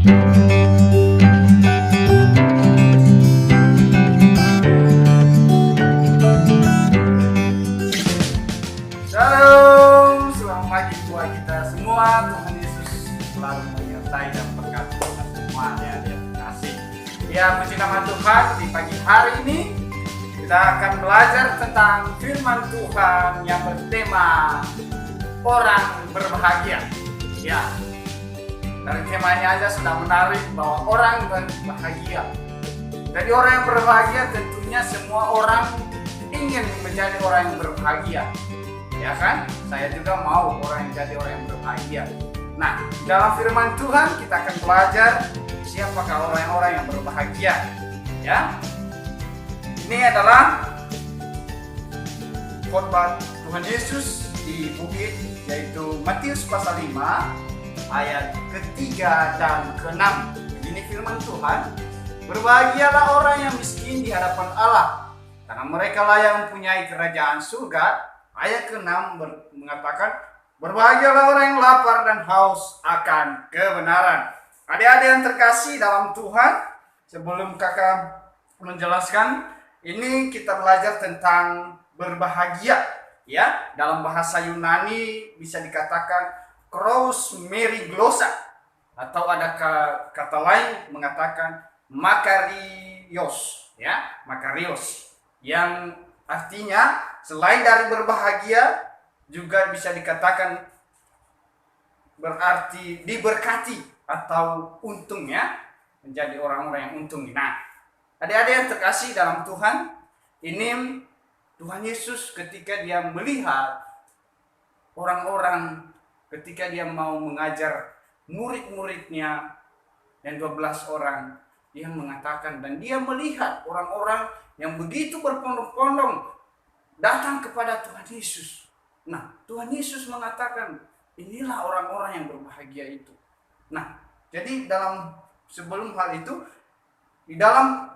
Shalom, selamat pagi buat kita semua. Tuhan Yesus selalu menyertai dan berkati kita semua. Dia kasih. Ya, puji nama Tuhan. Di pagi hari ini kita akan belajar tentang firman Tuhan yang bertema orang berbahagia. Ya, dari temanya aja sudah menarik bahwa orang berbahagia. Jadi orang yang berbahagia tentunya semua orang ingin menjadi orang yang berbahagia. Ya kan? Saya juga mau orang yang jadi orang yang berbahagia. Nah, dalam firman Tuhan kita akan belajar siapakah orang-orang yang berbahagia. Ya. Ini adalah khotbah Tuhan Yesus di bukit, yaitu Matius pasal 5 ayat ketiga dan ke-6. Begini firman Tuhan, berbahagialah orang yang miskin di hadapan Allah, karena mereka lah yang mempunyai kerajaan surga. Ayat ke-6 mengatakan, berbahagialah orang yang lapar dan haus akan kebenaran. Adik-adik yang terkasih dalam Tuhan, sebelum kakak menjelaskan, ini kita belajar tentang berbahagia. Ya, dalam bahasa Yunani bisa dikatakan krous meriglosa, atau ada kata lain mengatakan makarios, ya, makarios, yang artinya selain dari berbahagia juga bisa dikatakan berarti diberkati atau untung, ya, menjadi orang-orang yang untung. Nah, adik-adik yang terkasih dalam Tuhan, ini Tuhan Yesus ketika dia melihat orang-orang, ketika dia mau mengajar murid-muridnya dan 12 orang, dia mengatakan dan dia melihat orang-orang yang begitu berpondong-pondong datang kepada Tuhan Yesus. Nah, Tuhan Yesus mengatakan, inilah orang-orang yang berbahagia itu. Nah, jadi sebelum hal itu, di dalam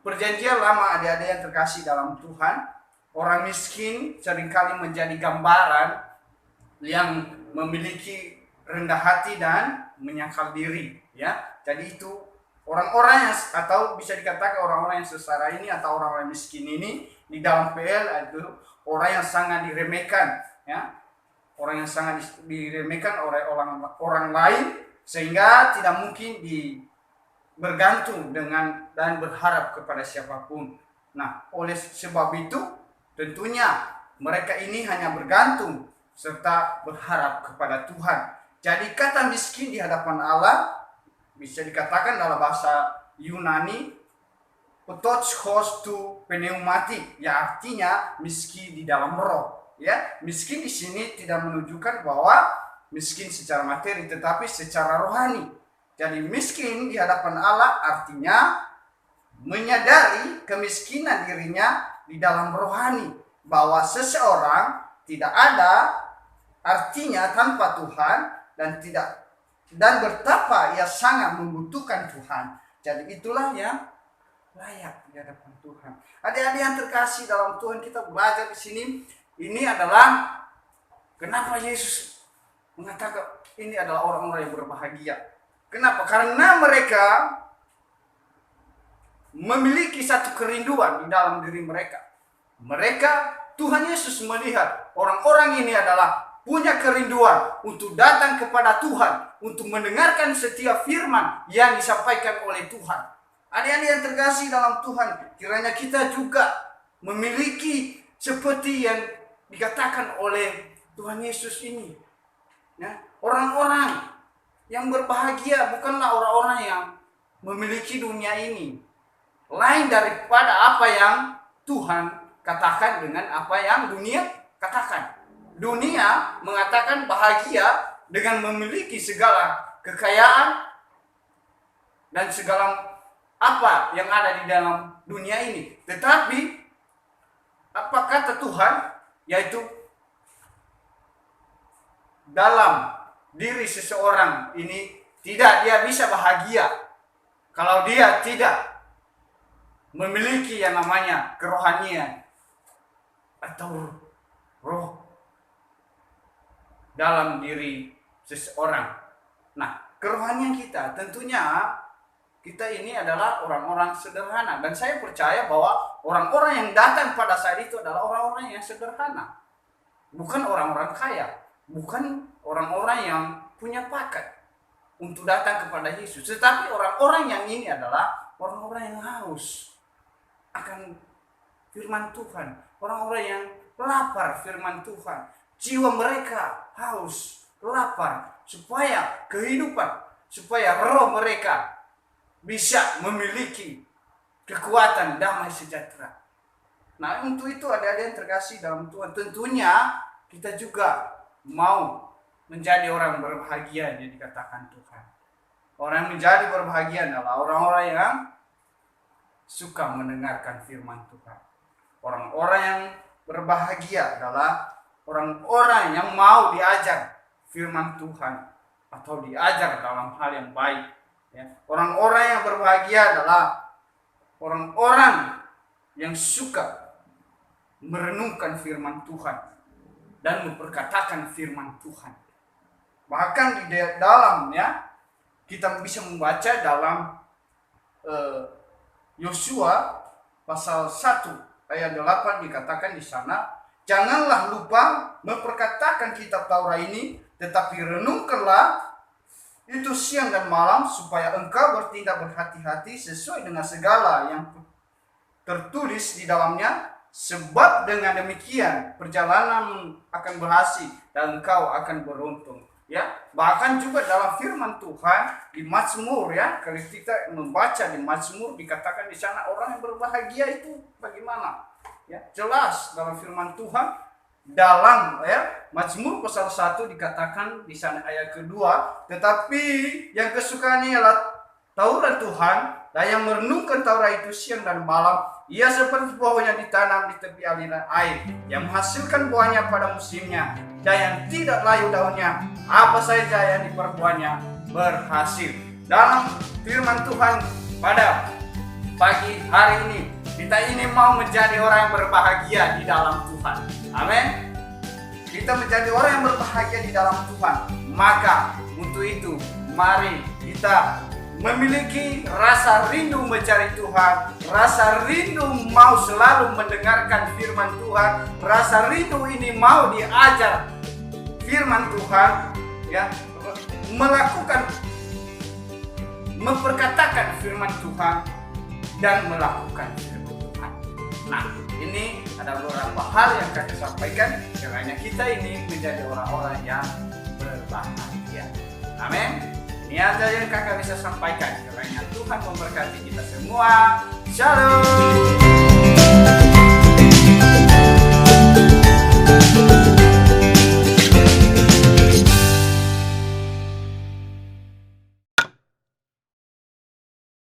perjanjian lama, adik-adik yang terkasih dalam Tuhan, orang miskin seringkali menjadi gambaran yang memiliki rendah hati dan menyangkal diri, ya. Jadi itu orang-orang yang, atau bisa dikatakan orang-orang yang sengsara ini atau orang-orang miskin ini di dalam PL itu orang yang sangat diremehkan, ya, orang yang sangat diremehkan oleh orang lain, sehingga tidak mungkin bergantung dengan dan berharap kepada siapapun. Nah, oleh sebab itu tentunya mereka ini hanya bergantung serta berharap kepada Tuhan. Jadi kata miskin di hadapan Allah bisa dikatakan dalam bahasa Yunani Ptochos tu pneumati, ya, artinya miskin di dalam roh, ya. Miskin di sini tidak menunjukkan bahwa miskin secara materi, tetapi secara rohani. Jadi miskin di hadapan Allah artinya menyadari kemiskinan dirinya di dalam rohani, bahwa seseorang tidak ada artinya tanpa Tuhan dan betapa ia sangat membutuhkan Tuhan. Jadi itulah yang layak di hadapan Tuhan. Adik-adik yang terkasih dalam Tuhan, kita belajar di sini. Ini adalah kenapa Yesus mengatakan ini adalah orang-orang yang berbahagia. Kenapa? Karena mereka memiliki satu kerinduan di dalam diri mereka. Tuhan Yesus melihat orang-orang ini adalah punya kerinduan untuk datang kepada Tuhan, untuk mendengarkan setiap firman yang disampaikan oleh Tuhan. Adik-adik yang terkasih dalam Tuhan, kiranya kita juga memiliki seperti yang dikatakan oleh Tuhan Yesus ini. Ya, orang-orang yang berbahagia bukanlah orang-orang yang memiliki dunia ini, lain daripada apa yang Tuhan katakan dengan apa yang dunia katakan. Dunia mengatakan bahagia dengan memiliki segala kekayaan dan segala apa yang ada di dalam dunia ini. Tetapi apa kata Tuhan? Yaitu dalam diri seseorang ini dia bisa bahagia kalau dia tidak memiliki yang namanya kerohanian atau roh dalam diri seseorang. Nah, kerohanian kita. Tentunya kita ini adalah orang-orang sederhana, dan saya percaya bahwa orang-orang yang datang pada saat itu adalah orang-orang yang sederhana, bukan orang-orang kaya, bukan orang-orang yang punya pakat untuk datang kepada Yesus, tetapi orang-orang yang ini adalah orang-orang yang haus akan firman Tuhan, orang-orang yang lapar firman Tuhan. Jiwa mereka haus, lapar, supaya kehidupan, supaya roh mereka bisa memiliki kekuatan damai sejahtera. Nah, untuk itu adik-adik yang terkasih dalam Tuhan, tentunya kita juga mau menjadi orang berbahagia yang dikatakan Tuhan. Orang yang menjadi berbahagia adalah orang-orang yang suka mendengarkan firman Tuhan. Orang-orang yang berbahagia adalah orang-orang yang mau diajar firman Tuhan atau diajar dalam hal yang baik. Ya. Orang-orang yang berbahagia adalah orang-orang yang suka merenungkan firman Tuhan dan memperkatakan firman Tuhan. Bahkan di dalamnya kita bisa membaca dalam Yosua pasal 1 ayat 8 dikatakan di sana, janganlah lupa memperkatakan kitab Taurat ini, tetapi renungkanlah itu siang dan malam, supaya engkau bertindak berhati-hati sesuai dengan segala yang tertulis di dalamnya, sebab dengan demikian perjalanan akan berhasil dan engkau akan beruntung. Ya, bahkan juga dalam firman Tuhan di Mazmur, ya, kalau kita membaca di Mazmur dikatakan di sana orang yang berbahagia itu bagaimana? Ya, jelas dalam firman Tuhan dalam Mazmur pasal 1 dikatakan di sana ayat kedua, tetapi yang kesukaannya ialah Taurat Tuhan, dan yang merenungkan Taurat itu siang dan malam, ia seperti pohon yang ditanam di tepi aliran air, yang menghasilkan buahnya pada musimnya, dan yang tidak layu daunnya, apa saja yang diperbuatnya berhasil. Dalam firman Tuhan pada pagi hari ini, kita ini mau menjadi orang yang berbahagia di dalam Tuhan. Amin. Kita menjadi orang yang berbahagia di dalam Tuhan. Maka untuk itu mari kita memiliki rasa rindu mencari Tuhan, rasa rindu mau selalu mendengarkan firman Tuhan, rasa rindu ini mau diajar firman Tuhan, ya, memperkatakan firman Tuhan dan melakukan firman Tuhan. Nah, ini ada beberapa hal yang kami sampaikan, kiranya kita ini menjadi orang-orang yang berbahagia. Amin. Ini aja yang kakak bisa sampaikan. Kiranya Tuhan memberkati kita semua. Shalom.